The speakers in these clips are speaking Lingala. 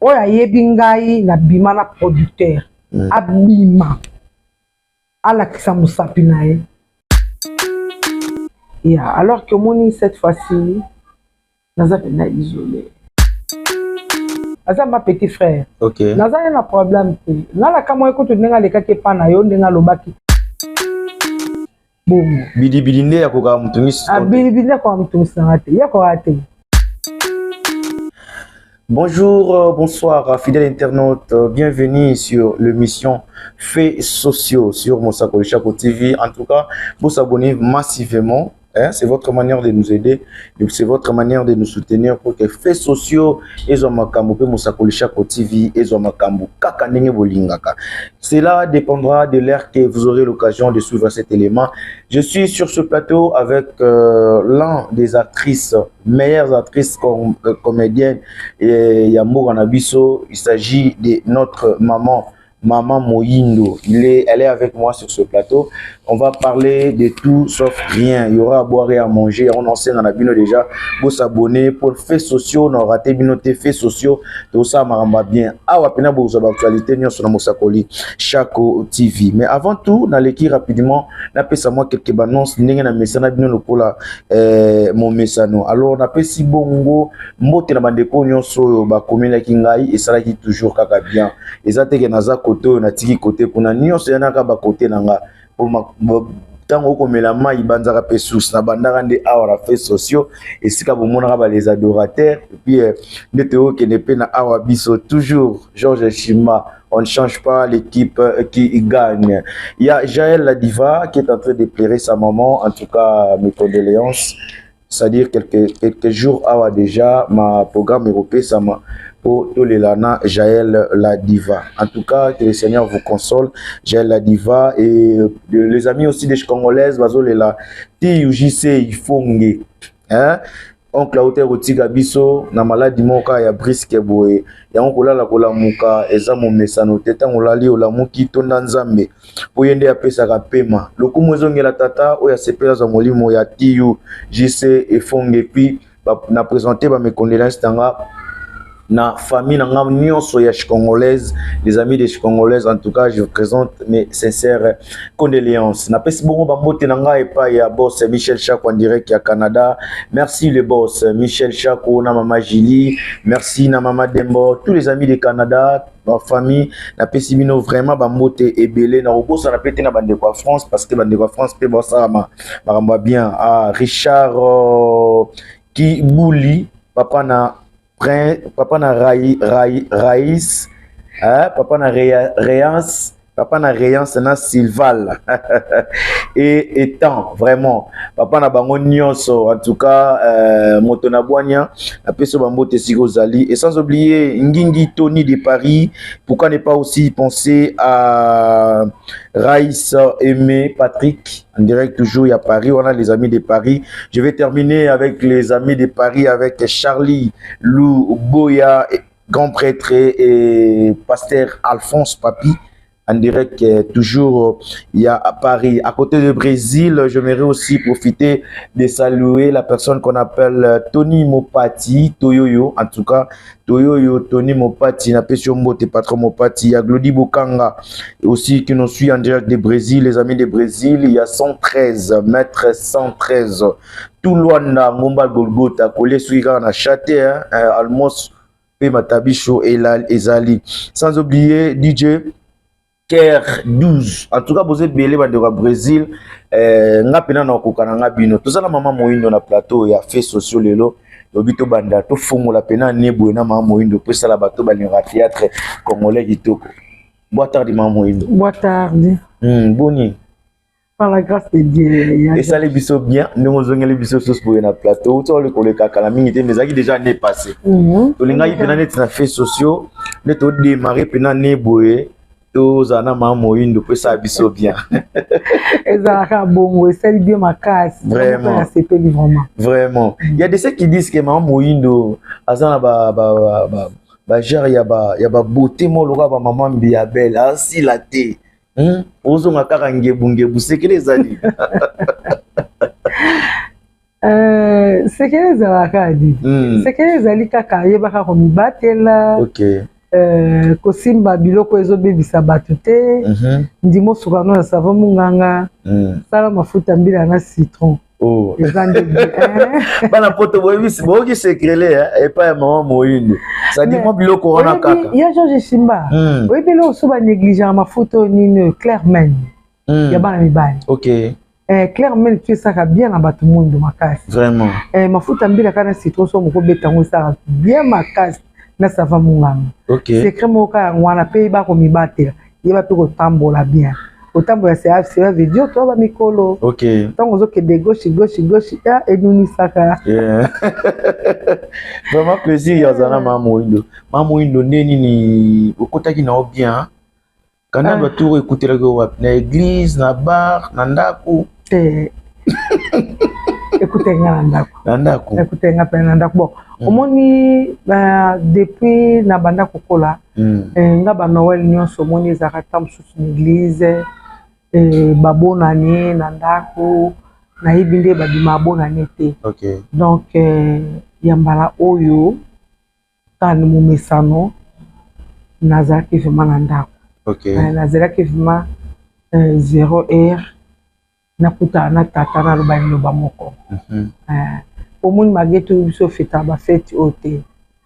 oya yebingai na bima na producteur abima ala kisa musapi na ye ya alors que moni cette fois-ci naza pena isolé aza ma petit frère OK naza na problème te nala kama ekoto ndenga lekaki pa na yo ndenga lobaki bongo bidi nde yakoka mutungisi bidi kwa mutungisi ngate yako ate. Bonjour, bonsoir, fidèles internautes. Bienvenue sur l'émission Faits sociaux sur Mosakoli Chako TV. En tout cas, vous abonnez massivement. Hein, c'est votre manière de nous aider, c'est votre manière de nous soutenir pour que Faits sociaux et Zomakambo pe Mosakoli Chako TV et Zomakambo kakanenge bolingaka. Cela dépendra de l'heure que vous aurez l'occasion de suivre cet élément. Je suis sur ce plateau avec l'un des actrices, meilleures actrices comédiennes et Yamour Anabiso. Il s'agit de notre Maman Moyindo. Elle est avec moi sur ce plateau. On va parler de tout sauf rien. Il y aura à boire et à manger. On enseigne en abino déjà. Vous s'abonner pour faits sociaux. On aura noté faits sociaux. Tout ça maramba bien. Ah, wapena vous avez actualité. Nous sommes Mosakoli Chako TV. Mais avant tout, dans l'équipe rapidement, n'a pas ça moi quelques annonces. N'engue na message na bino pour la mon message. Alors on appelle si bongo mbote na bandeko nyonso ba commune kingai et ça qui toujours kaka bien. Et ça te naza côté na tiki côté kuna nyonso yana ka ba côté nanga pour tango komela mai banzaka pesus na bandaka nde awa fait sociaux et sika bomona ba les adorateurs et puis ndeteo ke nepe na awa biso toujours Georges Chima. On ne change pas l'équipe qui gagne. Il y a Jaël la diva qui est en train de pleurer sa maman. En tout cas, mes condoléances. C'est-à-dire quelques jours awa déjà ma programme européen ça m'a pour tous les lana Jaël la diva. En tout cas, que le Seigneur vous console. Jaël la diva et les amis aussi des Congolaises, bazo les la ti UJC il faut nge. Hein? Oncle Aote Rotiga biso na maladie moka ya briske boye ya onkola la kola muka eza mo mesano teta ngolali ola muki tonda nzambe oyende ya pesa ka pema lokumu ezongela tata oya sepela za molimo ya TU JC efonge puis na présenter ba mes condoléances tanga na famille na nyonso ya Congolaise, les amis des Congolaises. En tout cas, je vous présente mes sincères condoléances. Na pesi bongo ba mbote na nga epa ya boss Michel Chako en direct ya Canada. Merci le boss Michel Chako na mama Julie, merci na mama Dembo, tous les amis de Canada, ma famille. Na pesi bino vraiment ba mbote ebele na obosa na pete na bande kwa France parce que bande kwa France pe bossa ma bien à Richard Kibouli, papa na Raïs, papa na Réance, papa na Réance na Silval et étant vraiment papa na bango nyonso en tout cas motona boanya na peso bambote sikozali et sans oublier Ngingi Tony de Paris. Pourquoi ne pas aussi penser à Raïs Aimé Patrick en direct toujours il y a Paris. On a les amis de Paris. Je vais terminer avec les amis de Paris avec Charlie Lou Boya, grand prêtre et pasteur Alphonse Papi. En direct, toujours, il y a à Paris. À côté du Brésil, j'aimerais aussi profiter de saluer la personne qu'on appelle Tony Mopati, Toyoyo. En tout cas, Toyoyo, Tony Mopati, Napesio Mbote, Patron Mopati. Il y a Glody Bokanga aussi qui nous suit en direct du Brésil. Les amis du Brésil, il y a 113, maître 113. Tout Luanda, Momba Golgota, Kolé Suiga, na Chate, Almos, Matabicho et Ezali. Sans oublier DJ Ker 12. En tout cas, vous êtes belé au Brésil. Nga pena na okokana nga bino. Tout ça la maman Moyindo na plateau ya fait sociaux lelo. Lobito banda to fongo la pena nebo na maman Moyindo pour ça la bateau balira théâtre congolais kitoko. Boa tarde maman Moyindo. Boa tarde. Boni. Par la grâce de Dieu. Et ça les biso bien. Nous on zongeli biso sos pour na plateau. Tout le koleka kala mingi mais aki déjà né passé. To linga yi pena net na fait sociaux. Ne to démarrer pena nebo tous en amant Moyindo peut ça biso bien. Bon, c'est bien ma casse. Vraiment. Vraiment. Il y a des ceux qui disent que maman Moyindo azana ba gère ya ba beauté mo loka ba maman bien belle ainsi la té. Ozo ngaka ngebunge busekele zali. sekele ezalaka adi sekele ezali kaka yebaka komibatela kosimba biloko ezobebisa bato te ndimo sukano na savon munganga sala mafuta mbila na citron eza nde bana poto boyoki sekrele epai ya mama moyindo sadi mwa biloko wana kaka ya George Simba oyebi eloko so banégligent mafuta oyo nini Clairmen ya bana mibali Clairement tu esaka bien na bato mondo makasi vraiment mafuta mbila kana citron so moko betango esaka bien makasi na savon munganga secret moko yango wana mpe yeba komibatela yeba mpe kotambola bien kotambola c'est video to ba mikolo ntango ozokende gauche enunisaka vraiment plaisir yazana mama moyindo nde nini okotaki nao bien kana bato ekotelaki wapi na église na bar na ndako ekutenga na ndako ekutenga mpe na ndako bon omoni depuis na banda kokola nga ba Noël nyonso omoni ezalaka ta mosusu na église babonani na ndako nayebi nde babima abonani te donc ya mbala oyo tani momesano nazalaki vraiment na ndako nazalaki vraiment 0 heure nakutana na tata naloba liloba moko omoni mageto biso feta bafete oyo te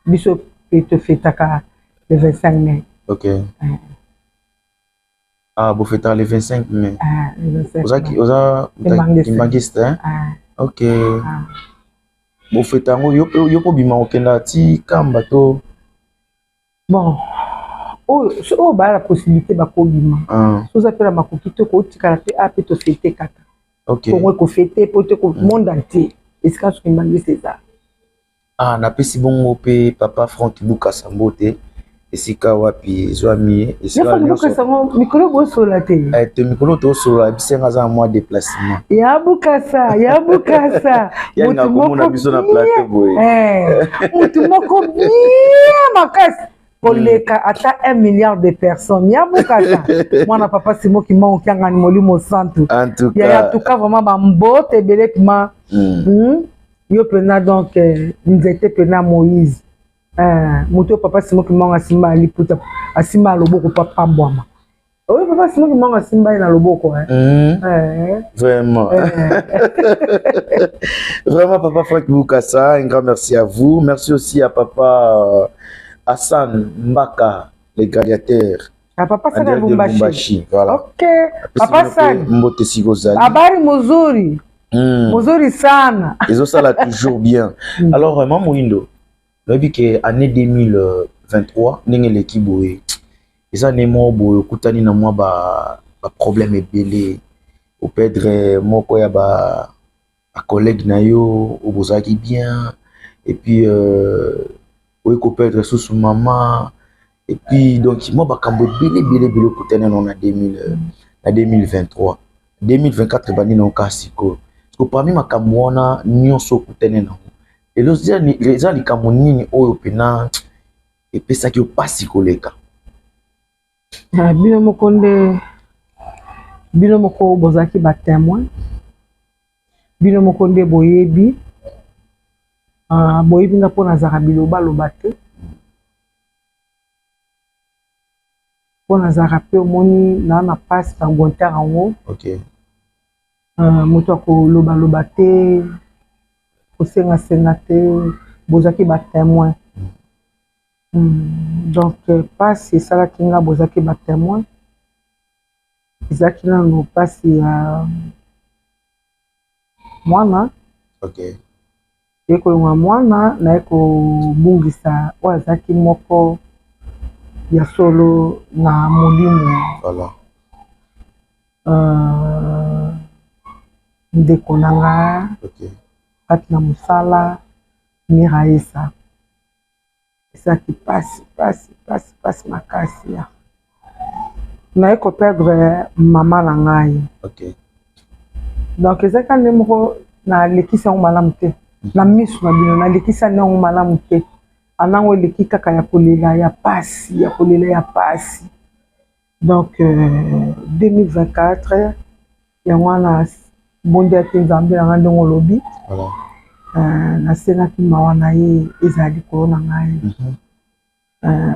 biso mpe tofetaka le 25 mai bofetaka le 25 mai oza kimbangiste bofeta yango yo mpo bima okenda ti kamba to bon oyo baya la possibilité bakobima soza mpe na makoki to kootikala mpe ape tofete kaka kongo ekofete po te monde entier esika soki mbangisi eza napesi bongo mpe papa Frank Bukasa Mbote esika wapi ezwami mikolo bosola te mikolo tosola bisenga aza mwa déplacement ya Bukasa yanga komona biso na plateau boye mutu moko bien makasi koleka ata 1 milliard de personnes ya Bukasa mwana papa simo kima okiangani molimo santu ya tuka vraiment bambote ebele pima yo pena donc nzete pena Moïse mutu papa simo kima asimba aliputa asimba aloboko papa mbwama oyo papa simo kima asimba na loboko vraiment vraiment papa Frank Bukasa, un grand merci à vous. Merci aussi à papa Hassan Mbaka, les gladiateurs. Papa Hassan Mbumbashi. Voilà. Ok. Papa Hassan. Mbote Sigozali. Habari muzuri. Muzuri sana. Ils ont ça là toujours bien. Alors, Maman Moyindo, on a vu qu'année 2023, n'est l'équipe boy. Les années moi boy, kutani na moi ba problème est belé. Au perdre moi quoi ya ba collègue na yo, au bozaki bien. Et puis oui, qu'on perdre sous maman. Et puis, donc, moi, je suis belé kutene non na 2023. 2024, je suis kasiko. Parce que parmi ma kamwana, nyonso kutene non. Et les gens, les kamonini, oyo pena, et puis ça qui est pas si koleka. Bino moko bozaki ba témoin. Bino moko nde boyebi. Boyebi nga pona zaka biloba loba te pona zaka pe omoni na passe na gonter yango moto akoloba loba te kosenga te bozaki ba témoin donc passe esalaki nga bozaki ba témoin ezalaki nano passe ya mwana ekolonga mwana na ekobungisa oyo azalaki moko ya solo na molimo ndeko na nga kati na mosala miraesa ezalaki pasi makasi ya na ekoperdre mama na ngai donc ezalaki nde moko nalekisi yango malamu te na misu na bino nalekisa nango malamu te anango eleki kaka ya kolela ya pasi donc 2024 yango wana bondi ate nzambe nanga ndenge olobi nasenaki mawa na ye ezali likolo na ngai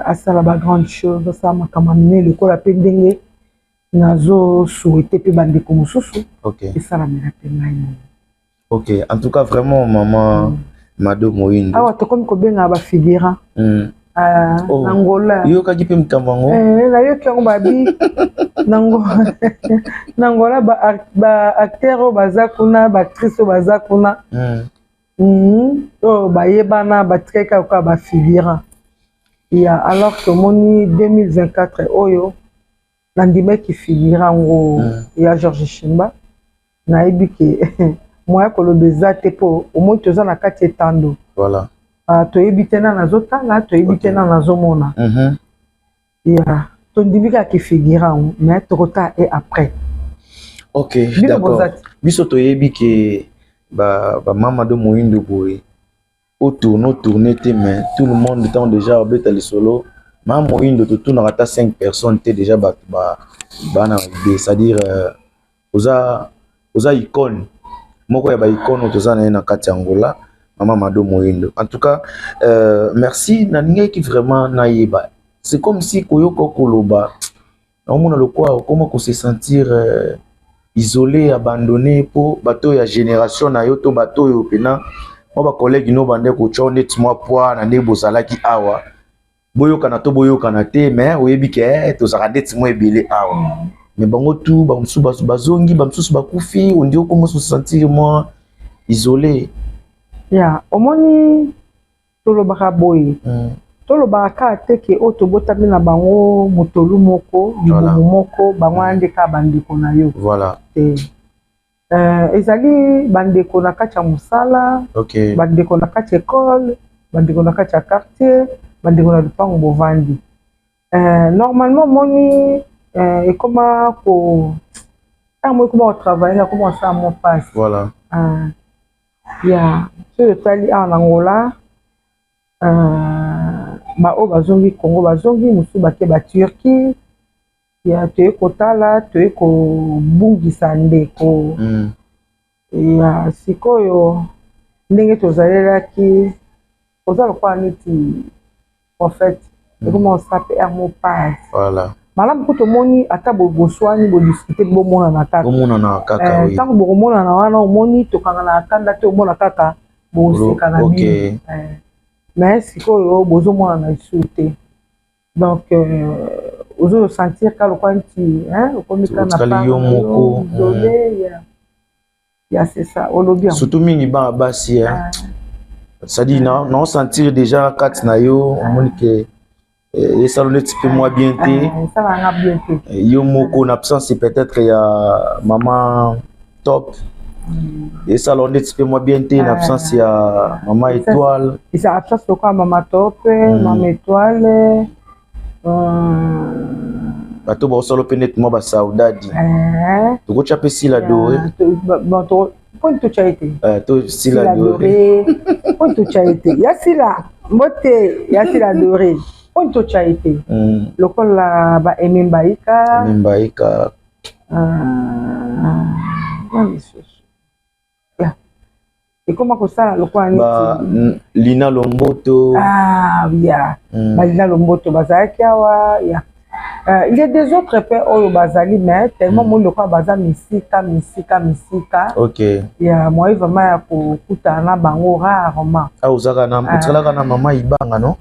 asala ba grande chose asala makambo minene lokola mpe ndenge nazosuete mpe bandeko mosusu esalamela mpe ngai. Ok, en tout cas vraiment maman Mado Moyindo awa tokomi kobenga bafigurant nangola yokaki mpe mkambo yango nayoki yango babi nangola baacteur oyo baza kuna baactrice oyo baza kuna oyo bayebana batikaki koka bafigurant ya alors tomoni 2024 oyo nandimaki figurant yango ya Georges Shimba nayebi ke moya koloba eza te mpo omoi toza na kati etando toyebi te na nazotala toyebi te na nazomona ya tondimi kaka figurant yango mais tokota e après. Ok, d'accord. Biso toyebi ke Mama Mado Moyindo boye au tourner te mais tout le monde temps déjà obeta les solo Mama Moyindo to tourner ata 5 personnes te déjà ba c'est-à-dire oza icône moko ya ba icône toza na kati Angola Mama Mado Moyindo. En tout cas merci na ninga qui vraiment na yeba c'est comme si koyoko koloba on a le quoi comment qu'on se sentir isolé abandonné pour bateau ya génération na yo to bateau yo pena moi ba collègue no bande ko chone moi poa na ne bozalaki awa boyokana to boyokana te mais oyebi ke to zaka det moi ebele awa mais bango tout ba msusu bazongi ba msusu bakufi on dit comment se sentir moi isolé ya omoni tolobaka boye tolobaka te ke o tobotami na bango motolu moko libumu moko bango andeka bandeko na yo voilà ezali bandeko na kati ya mosala bandeko na kati ya école bandeko na kati ya quartier bandeko na lupango bovandi normalement moni ekoma ko ntango ekoma kotravaille ekoma kosala mo passe voilà ya soki etali awa na Angola bao bazongi Congo bazongi mosusu bake baturki ya toye kotala toye kobungisa ndeko ya sikoyo ndenge tozalelaki oza lokola neti en fait ekoma osape mo passe voilà malamu po tomoni ata boswani bodiscute bomonana kaka ntango bokomonana wana omoni tokangana kanda te omona kaka boseka na bino mais sikoyo bozomonana lisusu te donc ozosentir ka lokola nti okomika na pango ya c'est ça olobi surtout mingi ba basi c'est-à-dire non sentir déjà kati na yo omoni ke et ça le petit peu moins bien ça va bien yo moko en absence peut-être ya maman top et ça le petit peu moins bien en absence ya maman étoile et ça absence de quoi maman top maman étoile bato ba solo penetement ba saudade to ko chape si la doré bon to point to chaité to si la doré point to chaité ya si la mbote ya si la doré point to chaité lokola ba emimbaika et comment que ça lokola neti Lina Lomboto ba Lina Lomboto bazaki awa ya il y a des autres pays au bazali mais tellement monde lokola baza misika ok ya moi vraiment ya kokuta na bango rarement uzaka na utsala na mama ibanga no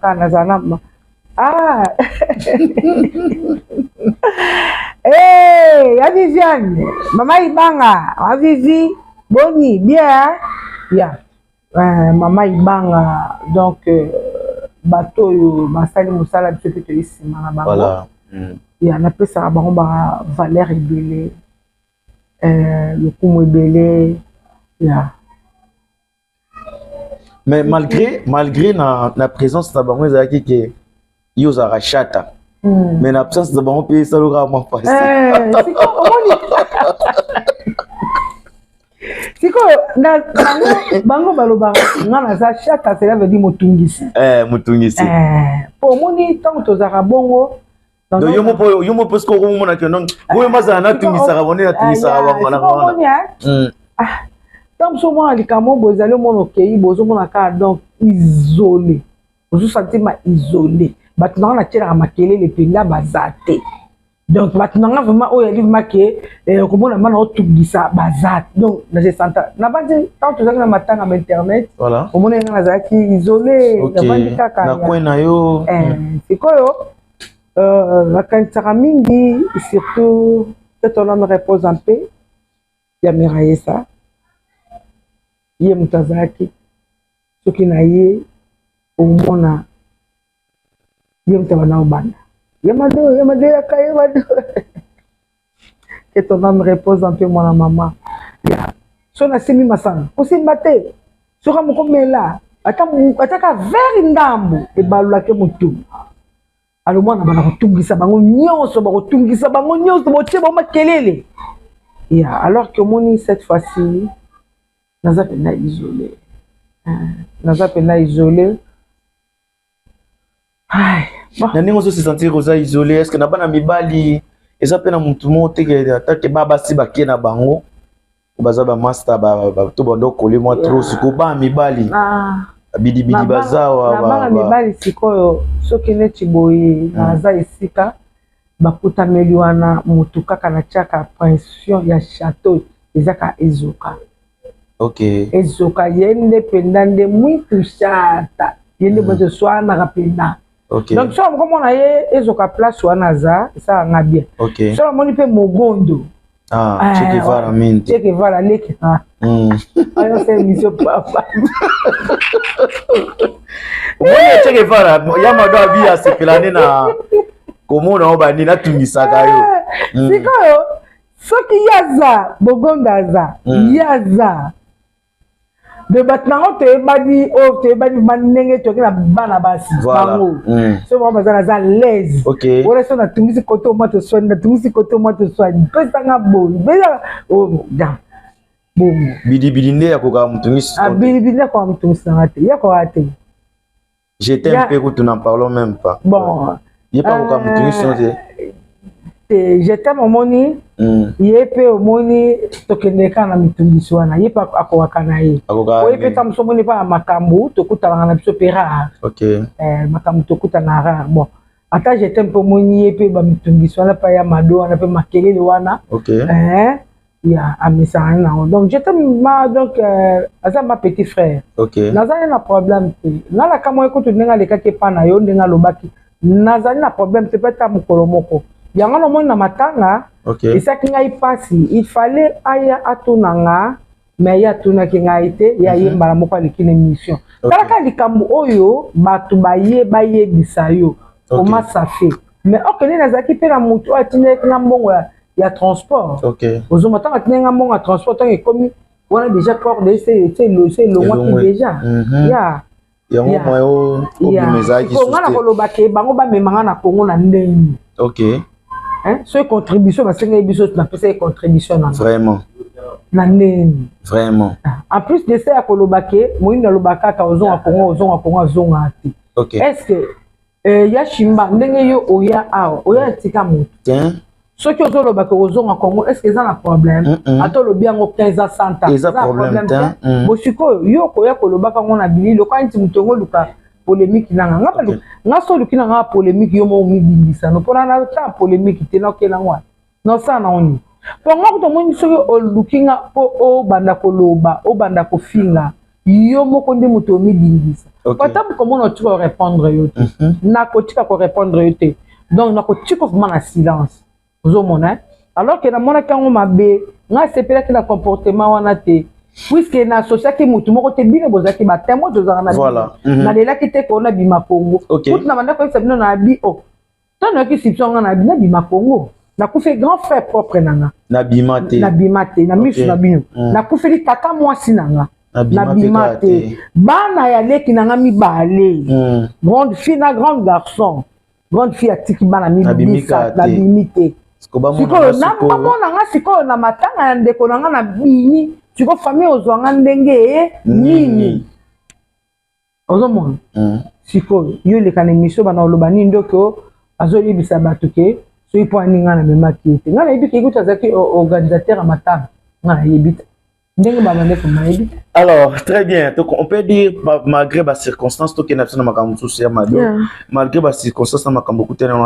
kana zana ya Viviane mama ibanga Vivi boni bien ya mama ibanga donc bato yo basali musala biso pe toyisima na bango voilà ya napesaka bango ba valeur ebele lokumu ebele ya mais malgré na présence na bango ezalaki ke yo ozalaka chata mais na absence na bango mpe esalaka mwa pasi siko na bango balobaka nga naza chata cela veut dire motungisi motungisi po omoni ntango tozalaka bongo donc yo mo parce que okomona ke non oyo mazala natungisaka bone natungisaka bango na wana tant que moi likambo bozali mon okei bozo mon aka donc isolé bozo sentir ma isolé bato na tiela makele le pinga bazate donc bato na vraiment oyo ali maké komona mana otungisa bazate donc na je senta na bandi tant que na matanga na internet voilà komona nga nazaki isolé na bandi kaka na kwena yo sikoyo nakanisaka mingi surtout que ton homme repose en paix ya Miraisa ye moto azalaki soki na ye omona ye moto abana obanda yamado yaka yamado que ton âme repose en paix mwana mama so nasimbi masanga kosimba te soka mokomela ataka veri ndambo ebalolaki motu alo mwana bana kotungisa bango nyonso botie bango makelele ya alors que omoni cette fois-ci naza pena isolé na ndenge ozo se sentir oza isolé est ce que na bana mibali eza mpe na motu moko teke atake basi bakie na bango baza bamaster to bando kole mwa tro sikoyo bana mibali bidibidi bazawa na bana mibali sikoyo soki neti boye naza esika bakutameli wana motu kaka na tiaka pension ya chateau ezaka ezoka ezoka yende penda nde mwitu chata yende bozo swanaka penda donc so komona ye ezoka place wana za esalanga bien so amoni mpe mogondo Che Guevara leki ayo se émission papa Che Guevara yamado abi asepelane na komona obani natungisaka yo sikoyo soki yaza bogondo aza yaza de batnango toyebani oyo toyebani ndenge toki na bana basi bango so bango baza naza lese wana so natungisi kote omwa toswani natungisi kote omwa toswani pesanga boyi pesa bongo bidibidi nde yakoka mutungisi bidibidi nde yakoka mutungisanga te yakoka te j'étais un peu kutu n'en parlons même pas bon yepa koka mutungisi te j'étais momoni ye pe omoni tokendeka na mitungisi wana ye pe akokaka na ye oye pe ta moso omoni mpa makambo tokutanaka na biso mpe rare makambo tokutana rare bon ata j'étais mpe omoni ye pe bamitungisi wana mpa ya mado wana mpe makelele wana ya amisana nango donc j'étais donc aza ma petit frère nazali na problème te nalaka mo ekutu ndenge alekaki epa na yo ndenge alobaki nazali na problème te mpe ta mokolo moko yango nomoni na matanga esaki ngai pasi il fallait aya atunanga me ye atunaki ngai te ye ayembala moko aleki na émission talaka likambo oyo bato bayebisa yo koma safe mais okende nazalaki mpe na motu oyo atindaki nga mbongo ya transport ozoma ntango atindaki nga mbongo ya transport ntango ekomi wana déjà corde elongwaki déjà yango moyo obimezaki nga na kolobake bango bamemanga na kongo na ndenge so contribution basengai biso napesa contribution na vraiment na ndenge vraiment en plus de ça ya kolobake moyindo alobaka kaka ozonga kongo azonga te est-ce que ya shimba ndenge yo oya awa oya tika moto soki ozolobaka ozonga kongo est-ce que eza na problème ata olobi yango 15 ans 100 ans eza problème te bosikoyo yo koya kolobaka ngo na bililo kwa nti moto yango luka polémique nanga nga so luki nanga polémique yo mo mibindisa no pona na ta polémique te na okela ngwa no sa na oni po nga ko tomoni soki oluki nga po o banda koloba o banda kofinga yo moko ndi moto mibindisa pata komona otika répondre yo te na kotika ko répondre yo te donc na kotika vraiment na silence ozomona alors que na mona kango mabe nga sepelaki na comportement wana te puisque na associaki mutu moko te bino bozaki batemo tozaka na voilà nalelaki te kona bima Congo kutu na banda koyebisa bino na bi o ntango yoki sipso nga na bina bima Congo nakufi grand frère propre nanga na bima te na misu na bino nakufeli tata mwasi nanga na bima te bana ya leki nanga mibale grande fille na grand garçon grande fille atiki bana mibisa na bimi te sikoyo namona nga sikoyo na matanga ya ndeko nanga na bimi siko famille ozwanga ndenge nini ozomona sikoyo yo leka na émission bana oloba nini ndoko azoyebisa bato ke soki mpo aninga na memaki ete nga nayebi ke ekuti azalaki organisateur ya matanga nga nayebi te Alors, très bien. Donc, on peut dire, malgré les circonstances, malgré les circonstances, en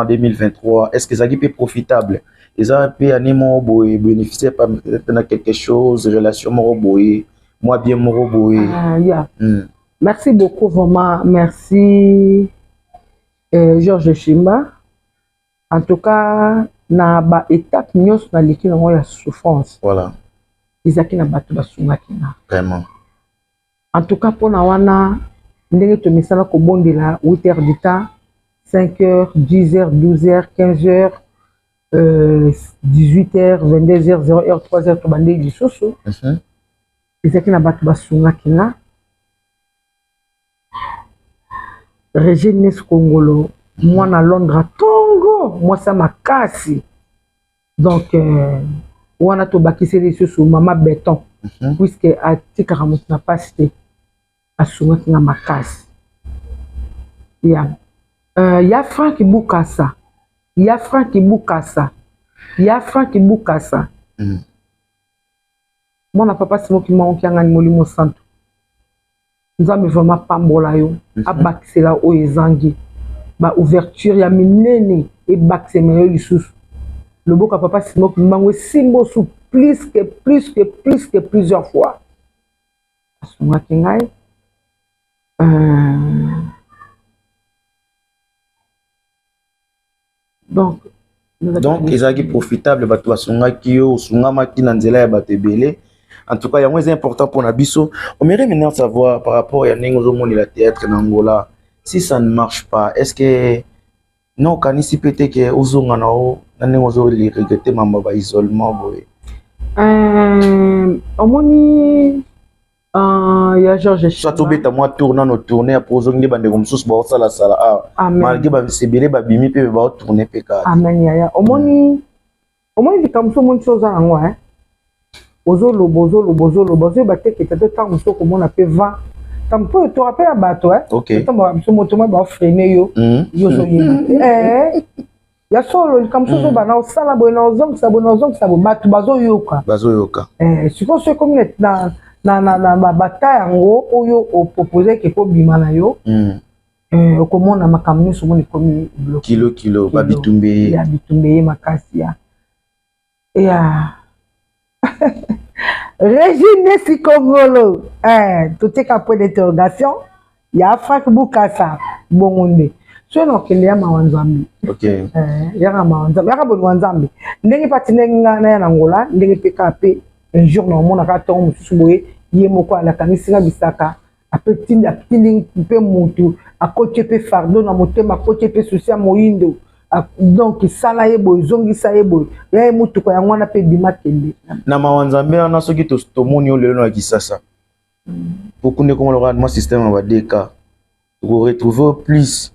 2023, est-ce que ça peut être profitable? Et ça peut bénéficier de quelque chose, relation moi bien Merci beaucoup, vraiment. Merci, Georges Chimba. En tout cas, na ba étape nous na liki na la souffrance. Voilà. Izaki na batu basungaki na. Vraiment. En tout cas, pour na wana ndenge to misala ko bondela 8 heures du temps, 5 heures, 10 heures, 12 heures, 15 heures, 18 heures, 22 heures, 0 heures, 3 heures to bande lisusu. Izaki na batu basungaki na. Régine Congolo, moi na Londres Tongo, moi ça m'a cassé. Donc on a tout bakissé les choses sur maman béton, puisque à Tikaramut n'a pas cité à soumettre na ma casse. Y a Franck Boukassa, y a Franck Boukassa, y a Franck Boukassa. Moi na papa c'est moi qui m'a envoyé un molimo santo. Nous avons vraiment pas mbolayo, à bakisela o ezangi, ba ouverture ya minene et bakisela le sous. Le beau papa c'est moi qui m'a envoyé simbo sous plus que plusieurs fois. Asuma kingai. Donc ezaki profitable bato basungaki yo osungamaki na nzela ya bato ebele. En tout cas, il y a moins important pour Nabiso. On aimerait maintenant savoir par rapport à la théâtre en Angola, si ça ne marche pas, est-ce que non, quand il peut-être que aux Ongano, nous les regretter mamba isolement. Au moins, il y a Georges. Soit tout bête à moi tournant nos tournées pour zonger bande comme sous bord ça la sala. Malgré ba sebele ba bimi pe ba tourner peka. Amen ya. Au moins il comme ça mon chose en moi. Bozolo batte qui était tant que comme on a fait 20 tant peu tu rappelles à bateau hein OK tant moto ba freiner yo so ya solo comme ça ba na sala bo na zong sa bo bato bazo yoka siko ce comme na bataille ngo oyo o proposer que ko bima na yo comme on a makamni so moni comme kilo ba bitumbe ya bitumbe makasi ya Régine Sikongolo, tout est qu'un point d'interrogation. Il y a Franck Boukassa, Bongonde. C'est non qu'il y a Mawanzambi. Ok. Il y a Mawanzambi. Il y a Mawanzambi. N'est pas en Angola, n'est pas PKP. Un jour, non, mon akaton, Souboé, Yemoko, la Kanisina Bissaka, a petit ligne, peu moutou, à côté peu fardeau, à monter ma côté peu social, moindo. Donc ça là est beau zongi ça est beau ya mutu ko yango na pe bimakende na mawanzambe na soki to moni o lelo na kisasa beaucoup ne comme le moi système va deka pour retrouver plus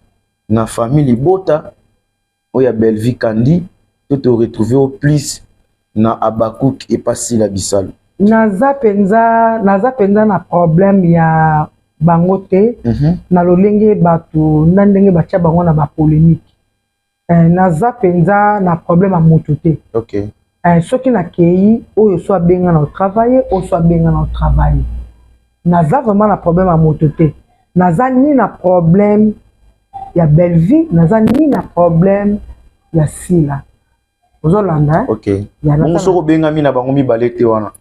na famille bota o ya belle vie kandi to retrouver plus na Abakouk et pas si la bisalo naza penza na problème ya bangote na lolenge batu na ndenge bacha bango na ba polémique naza penza na problème à mototé. OK. Ce qui na kei ou soit bien au travail ou soit bien au travail. Naza vraiment na problème à mototé. Naza ni na problème ya belle vie, naza ni na problème ya sila. Ozolanda. OK. Mon soko benga mi na bango mi balete wana.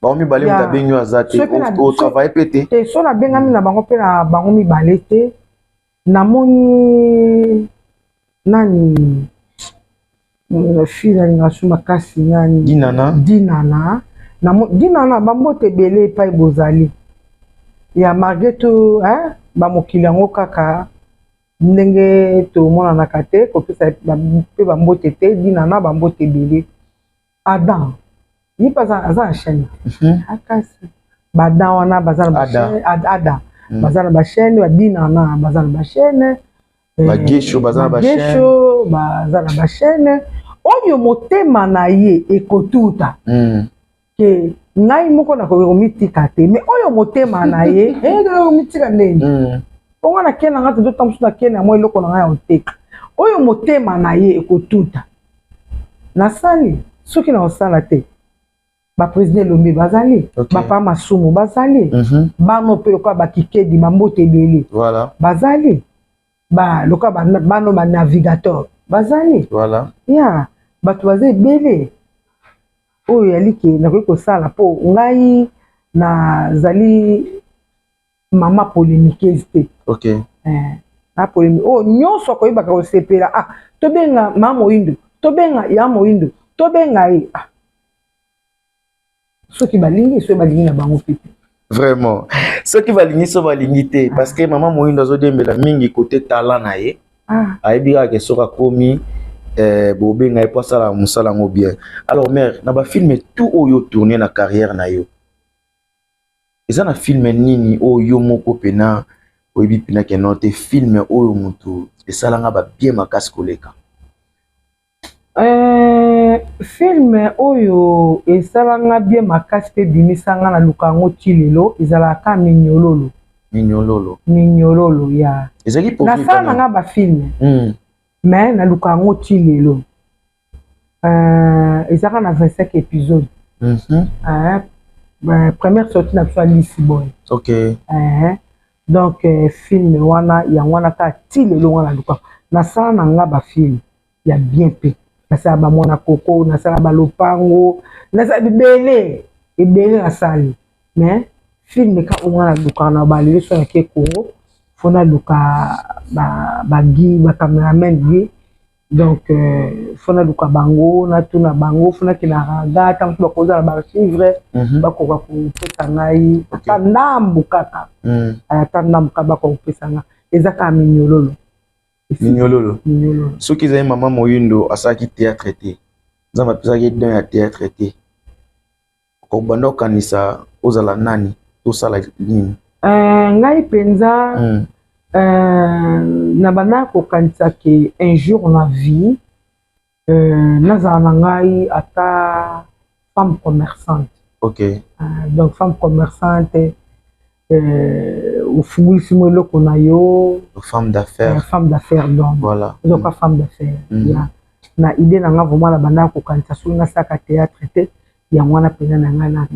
Bango mi balete ta benyo azate au travail pété. Te so na benga mi na bango pe na bango mi balete. Na moni nani fille na suma kasi nani dinana bambo te belé pa bozali ya margeto hein ba mokili yango kaka ndenge to mona na kate ko pesa pe bambo te dinana bambo te belé Adam ni pas azan chaîne akasi badan wana bazana ada bazana ba chaîne ba dinana bazana ba chaîne Bagesho bazana ba chaîne oyo motema na ye ekotuta ke ngai moko na ko mitika te mais oyo motema na ye ko mitika ndeni onga na kena ngata to tamsu na kena mo eloko na ngai oteka oyo motema na ye ekotuta nasali soki na osala te ba président Lombe bazali ba pa masumu bazali bano pe lokwa ba kikedi ba mbote belé voilà bazali ba lokwa bano ba navigateur bazali voilà ya bato bazali belé oyo yaliki nakoki kosala po ngai nazali mama polémiqueuse te na polémique oh nyonso koyebaka kosepela tobenga mama moyindo tobenga ya moyindo tobenga ye soki balingi so balingi na bango pipi vraiment soki balingi so balingi te parce que mama moyindo azodembela mingi côté talent na ye ayebi kaka soki akomi bobenga ye po asala mosala yango bien. Alors mère na bafilme tout oyo tourné na carrière na yo eza na filme nini oyo moko pena oyebi pena ke no te filme oyo moto esalanga ba bien makasi koleka filme oyo esalanga bien makasi pe bimisanga na lukango ti lelo ezalaka minyololo ya nasala nanga bafilme mais na lukango ti lelo ezalaka na 25 épisodes première sortie na biso ya Lisiboy donc film wana yango wana ka ti lelo wana lukango nasala nanga bafilme ya bien pe nasala bamwana koko nasala balopango nasala ebele nasali mais film ka ongana luka na balele so na ke Congo fona luka bagi ba cameraman gi donc fona luka bango na tuna bango fona kina raga tant ba koza na ba chivre ba ko ka pesa ngai tandambu kaka tandambu ka ba ko pesa nga ezaka minyololo soki ezali mama moyindo asalaki théâtre te nzambe apesaki don ya théâtre te kobanda okanisa ozala nani tosala nini ngai mpenza na banda kokanisa ke un jour na vie nazala na ngai ata femme commerçante donc femme commerçante ufungulisi mo eloko na yo femme d'affaires donc voilà ozoka femme d'affaires na idée na nga vraiment na banda kokanisa soki nasalaka théâtre te yango wana mpenza na ngai na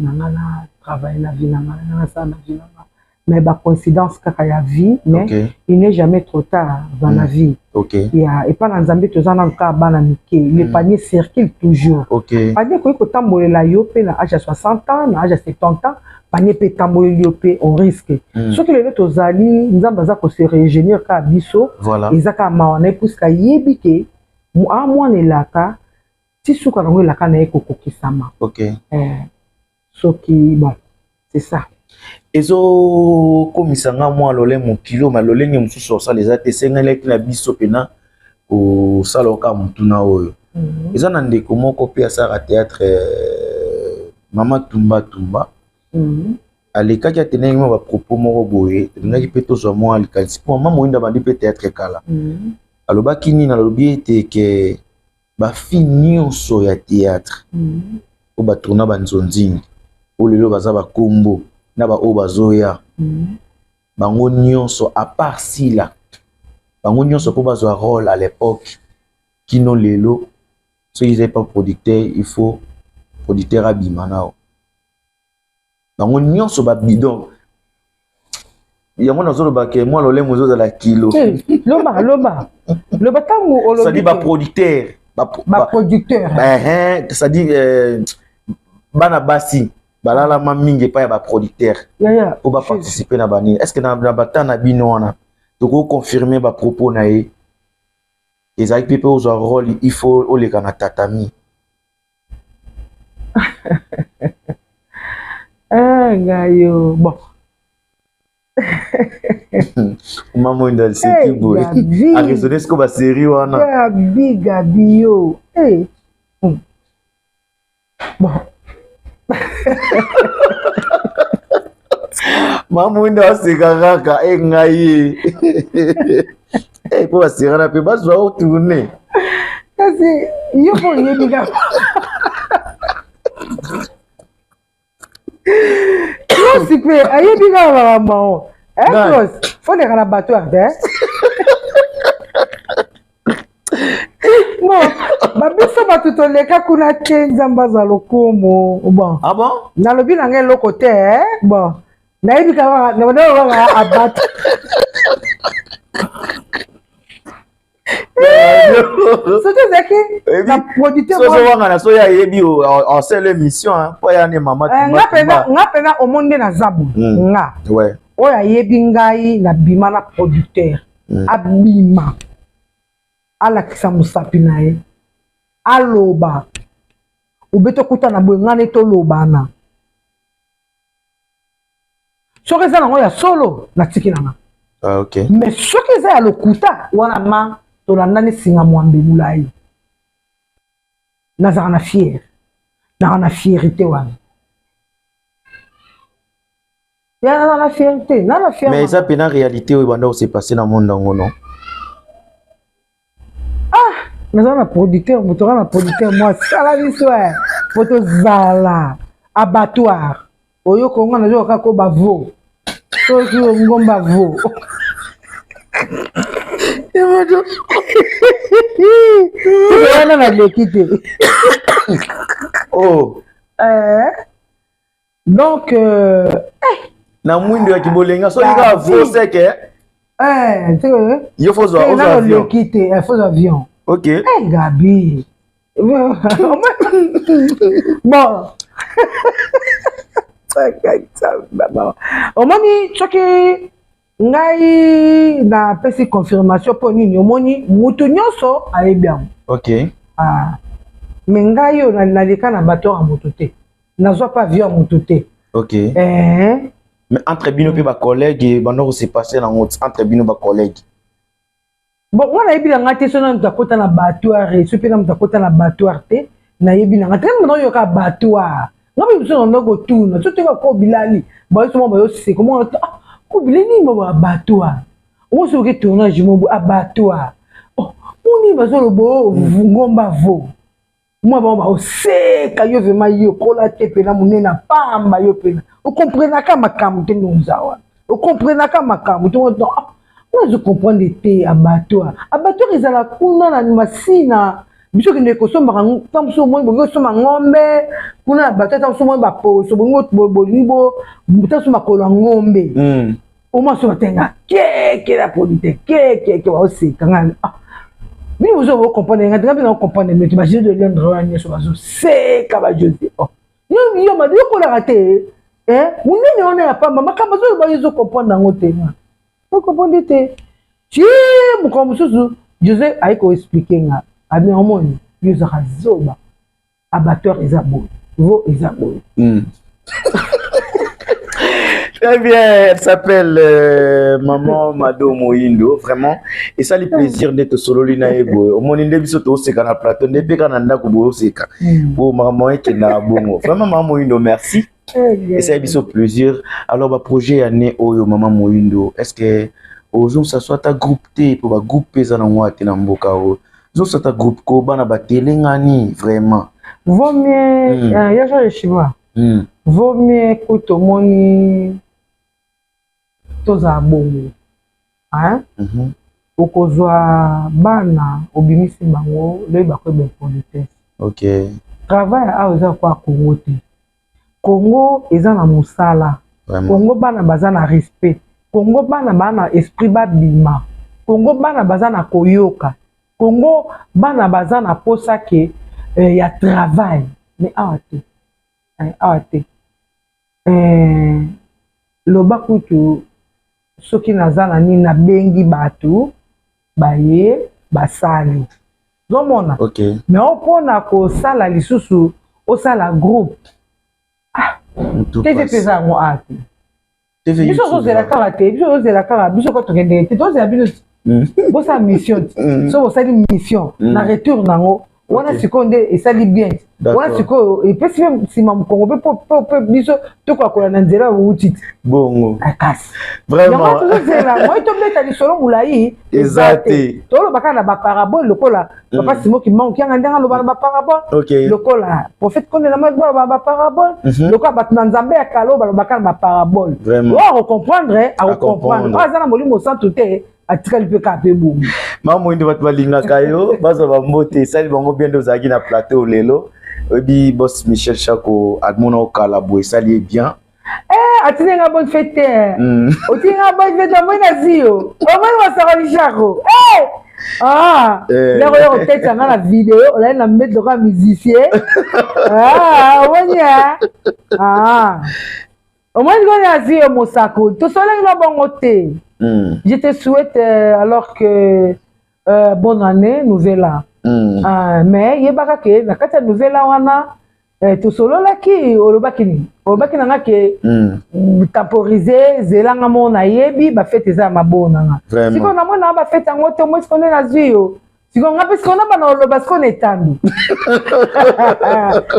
travaille na vie na ngai nasala na vie na ngai mais bacoïncidence kaka ya vie mais il n'est jamais trop tard dans la vie et pas na nzambe toza nanu kaka bana mike le panier circule toujours panier koki kotambolela yo mpe na age ya 60 ans na age ya 70 ans panier mpe etamboleli yo mpe on risque soki lelo tozali nzambe aza kose régénir kaka biso eza kaka mawa na ye puisque ayebi ke mwana elaka ti suka nango elaka na ye kokokisama soki bon c'est ça ezokomisa nga mwa lolemo kilo ma lolenge mosusu osala eza te esengelaki na biso pena kosala oka motuna oyo eza na ndeko moko mpe asalaka théâtre mama tumba alekaki atenaki mwa bapropos moko boye elingaki mpe tozwa mwa likanisi mpo mama moyindo abandi mpe théâtre kala alobaki nini alobi ete ke bafi nyonso ya théâtre oyo batourna banzonzingi oyo lelo baza bakombo na ba oyo bazoya bango nyonso à part sila bango nyonso mpo bazwa rôle à l'époque kino lelo soki ezali pas producteur il faut producteur abima nao bango nyonso babidon yango nazoloba ke mwa lolemo ozozala kilo loba ntango olobi baproducteur c'est-à-dire bana basi balalama mingi epai ya baproducteur po baparticipe na banini est ce que na bata na bino wana tokoconfirme bapropos na ye ezalaki mpe ozwa rôle il faut oleka na tatami ngayo bon mama moyindo aliseki boye aresone siko basérie wana gabi yo bon mama moyindo aseka kaka ngai ye mpo baserana mpe bazwa otourne kasi yo mpo oyebi kaka Klosi mpe ayebi kaka makambo yango Klosi fondeka na bato arte bon babiso bato toleka kuna te nzambe za lokumu bon. Ah bon? Nalobi na ngai eloko te bon. Nayebi kaka na abata. C'était zaki na producteur so wanga na so ya yebi en seule émission pour ya ne maman nga pena omonde na zabu nga ouais oya yebi ngai na bima na producteur abima ala kisa musapi na ye aloba ubeto kuta na boye ngane to lobana soki eza nango ya solo na tiki na nga ok mais soki eza ya lokuta wana ma tolandani singa mwambe mulai nazaka na fier naka na fierité wana ya naza na fierté na na fier mais eza pena réalité oyo banda s'est passé na monde yango non ah naza na producteur moto na producteur moi sala biso poto zala abattoir oyo konga nazo kaka ko bavo soki ngomba vo wana na leki te oh donc na mwindo ya kibolenga so yika vo seke yo faut avion leki te faut avion ok Gabi bon omoni soki ngai na pesi confirmation po nini omoni mutu nyonso ayebi yango ok me ngai oyo naleka na bato ya motu te nazwa pa avion ya motu te ok mais entre bino mpe bacollègue bandoko se passe nango entre bino bacollègue bon wana nayebi na ngai te so na moto akota na batoire so mpe na moto akota na batoire te nayebi na ngai te moto oyoka batoire ngai biso na ndoko tuna so teka ko bilali bayosomo bayoseka omona kobileni mo abattoir oso ke tournage mo abattoir oni bazolobo ngomba vo moi ba oseka yo vraiment yo kola te pena munena pamba yo pena o comprendre ka makamu te nzawa o comprendre ka makamu to on je comprendre te abattoir ezala kuna na masina biso kende kosomba tamso mo bongo soma ngombe kuna abattoir tamso mo ba poso bongo bo tamso makolo ngombe oma so batenga keke la polite keke ba oseka ngana bini bozo bo comprendre ngati ngapi na comprendre mais tu imagines de l'endre wana so bazo seka ba jodi yo ma yo ko la raté munene ona ya pamba makamba zo ba yo comprendre ngo te nga ko comprendre te ti mu ko mususu José aiko expliquer nga abi omoni yo za zoba abattoir ezabo vo ezabo Très bien, elle s'appelle Maman Mado Moindo, vraiment. Et ça le plaisir d'être solo lina ego. Au monde inde biso to seka na plateau, ne peka na ndako bo seka. Pour maman qui na bongo. Vraiment Maman Moindo, merci. Et ça biso plaisir. Alors ba projet année oyo Maman Moindo, est-ce que aujourd'hui ça soit ta groupe T pour ba groupe za na ngwate na mboka o. Zo ça ta groupe ko bana ba telengani vraiment. Vaut mieux ya je chiva. Vaut mieux écoute moni toza bongo okozwa bana obimisi bango loyeba koyeba politesse. Ok. Travail awa eza kwa Congo te. Congo eza na mosala. Congo bana baza na respect. Congo bana bana esprit babima. Congo bana baza na koyoka. Congo bana baza na posa ke ya travail. Mais awa te. Awa te. Loba kutu soki nazana ni na bengi batu baye basali zomona okay. Mais opona ko sala lisusu o sala groupe tete pesa ngo ati biso zo zela karate biso zo zela kara biso ko tokende te to zela biso bo sa mission so bo sali mission na retour nango wana sikonde esali bien wana siko epesi sima mkongo pe biso tokola na nzela wuti bongo akasi vraiment nzela moi to beta li solo mulai ezate tolo bakana ba parabole lokola papa simo ki manki anga ndanga lo ba parabole lokola prophète konde na ba parabole lokola bat na nzambe akalo ba bakana ba parabole wa comprendre a comprendre azana molimo sans tout atikali pe ka pe boum. Maman inde bat balinga kayo, baza ba mbote, sali bango bien de zagi na plateau lelo. Obi boss Michel Chako admona okala boy sali bien. Atinga bonne fête. Otinga bonne fête moi na zio. Moi wa sara Chako. Là on peut-être dans la vidéo, là on a mettre le musicien. Au moins on a zio Mosako. Tout ça là bon côté. Je te souhaite alors que bonne année, nouvelle an. Mais yebaka ke na kata nouvelle an wana to solo la ki olobaki nanga ke temporiser zelanga mona yebi ba fête za mabona nga. Siko na mona ba fête ngo to mo siko na zio. Siko ngapi siko na bana oloba siko netandu.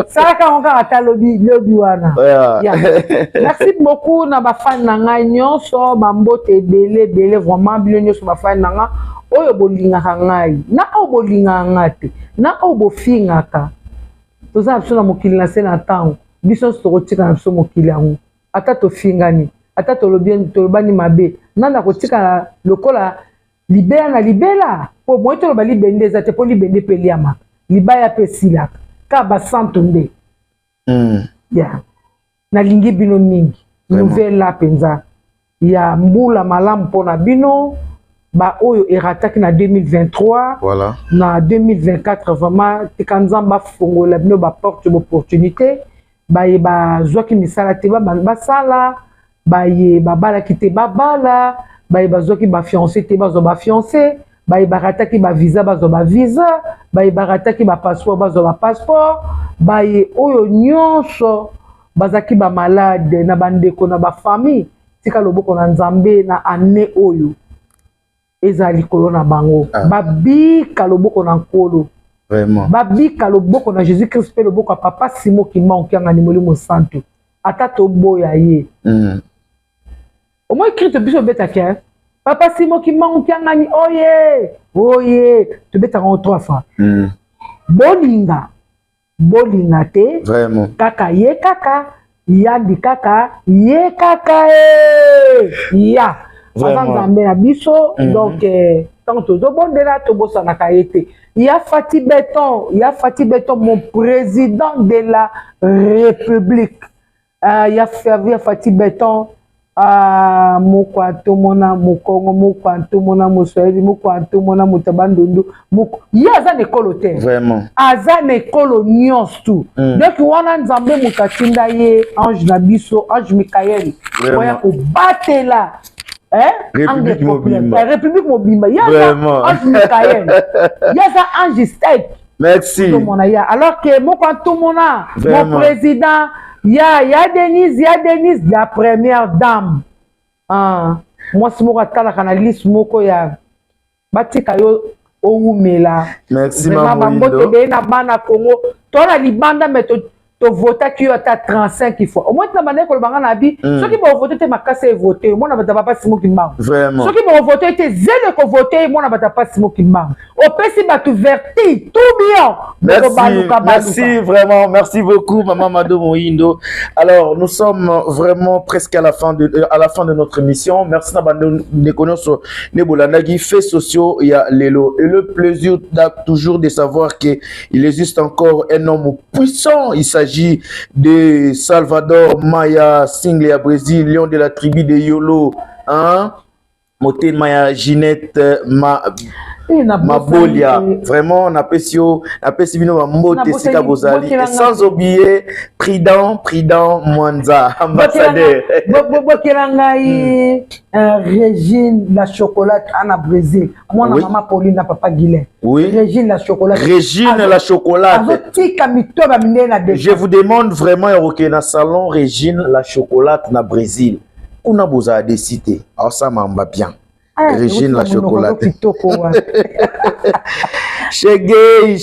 Saka onka ata lobi wana. Merci beaucoup na ba fan nanga nyonso ba mbote belé vraiment bien nyonso ba fan nanga. Oyo bolingaka ngai na obolinga ngate na obofingaka toza biso na mokili na se na ntango biso tokotika na biso mokili yango ata tofingani ata tolobani mabe nanda kotika lokola libela na libela po moi toloba libende eza te po libende pe liamaka libaya pe silaka ka basanto nde nalingi bino mingi nouvelle la mpenza ya mbula malamu mpona bino ba oyo erataki na 2023 voilà na 2024 vraiment tekanzamba fongola bino ba porte d'opportunité ba ye ba zwaki misala te ba sala ba ye ba bala kite ba bala ba ye ba zwaki ba fiancé te ba zo ba fiancé ba ye ba rataki ba visa ba zo ba visa ba ye ba rataki ba passeport ba zo ba passeport ba ye oyo nyonso bazaki ba malade na bandeko na ba famille tika loboko na nzambe na année oyo ezali kolona bango babika loboko na nkolo vraiment babika loboko na Jésus Christ pe loboko ya papa Simo Kimbangu kianga ni molimo santo ata toboya ye au moins Christ biso betaki papa Simo Kimbangu kianga ni oye to betaka en 3 fois bolinga te vraiment kaka ye kaka yandi kaka ye kaka ya Nzambe na biso donc tant tozobondela tobosanaka ye te ya Fati Beton mon président de la République ya Fati Beton mokwantomona mokongo mokwantomona moswahili mokwantomona mutabandundu ye aza na ekolo te vraiment aza na ekolo nyonso donc wana Nzambe moto atinda ye ange na biso ange Mikael oya kobatela République Mobimba. République Mobimba. Yaza Ange Mikael. Yaza Ange Steak. Merci. Alors que mon président, il y a Denise, la première dame. Moi, c'est mon canaliste, moko ya batika yo oumela. Merci maman. Bana Congo. Toi libanda mais to voter qui a 35 fois au moins na bande ko banga na bi ceux qui vont voter te makase voter moi na bata papa Simo Kimbangu vraiment ceux qui vont voter te zele ko voter moi na bata papa Simo Kimbangu au pesi batu verti tout bien merci vraiment merci beaucoup maman Mado Moindo. Alors nous sommes vraiment presque à la fin de notre émission. Merci na bande ne connaissons ne bolandagi faits sociaux il y a lelo et le plaisir toujours de savoir que il existe encore un homme puissant. Il s'agit de Salvador Maya Singlia Brésil, lion de la tribu de Yolo, Moté Maya Ginette Mabolia. Vraiment, on appelle Bino Moté Sika Bozali. Et sans oublier Prudent Mwanza, ambassadeur. Régine la chocolate en Brésil. Moi, maman Pauline, papa Guilain. Oui. Régine la chocolate. La chocolate. Je vous demande vraiment, na salon Régine la chocolate na Brésil. On a besoin de citer. Alors ça m'en bien. Régine la chocolate. Shegei,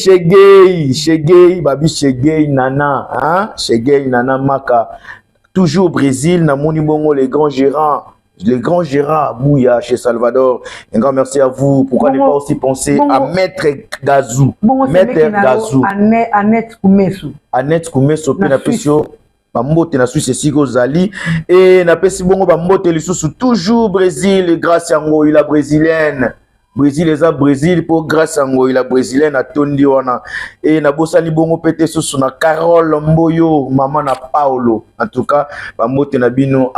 babi Shegei Nana, Shegei Nana Maka. Toujours au Brésil, na moni bongo les grands gérants Bouya chez Salvador. Un grand merci à vous. Pourquoi ne pas aussi penser à Maître Gazou? Maître Gazou. Annette Koumesso. Annette Koumesso, bambote na Suisse siko zali et na pesi bongo bambote lisusu toujours Brésil grâce à ngo la brésilienne Brésil eza Brésil pour grâce à ngo la brésilienne atondi wana et na bosani bongo pete susu na Carole Mboyo maman na Paulo en tout cas bambote na bino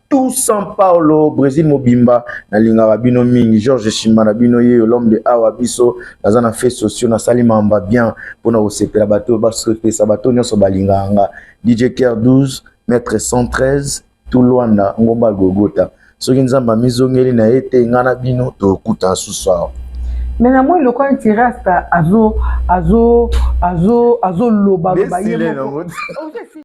tout São Paulo Brésil mobimba na linga bino mingi Georges Chimba na bino ye l'homme de awa biso dans un fait social na salima mba bien pour na osepela bato basepesa bato nyonso balinganga DJ Ker 12 mètre 113 tout Luanda ngomba Gogota soki nzamba mizongeli na ete ngana bino to kuta suswa mais na moi le coin tirasta azo loba ba yemo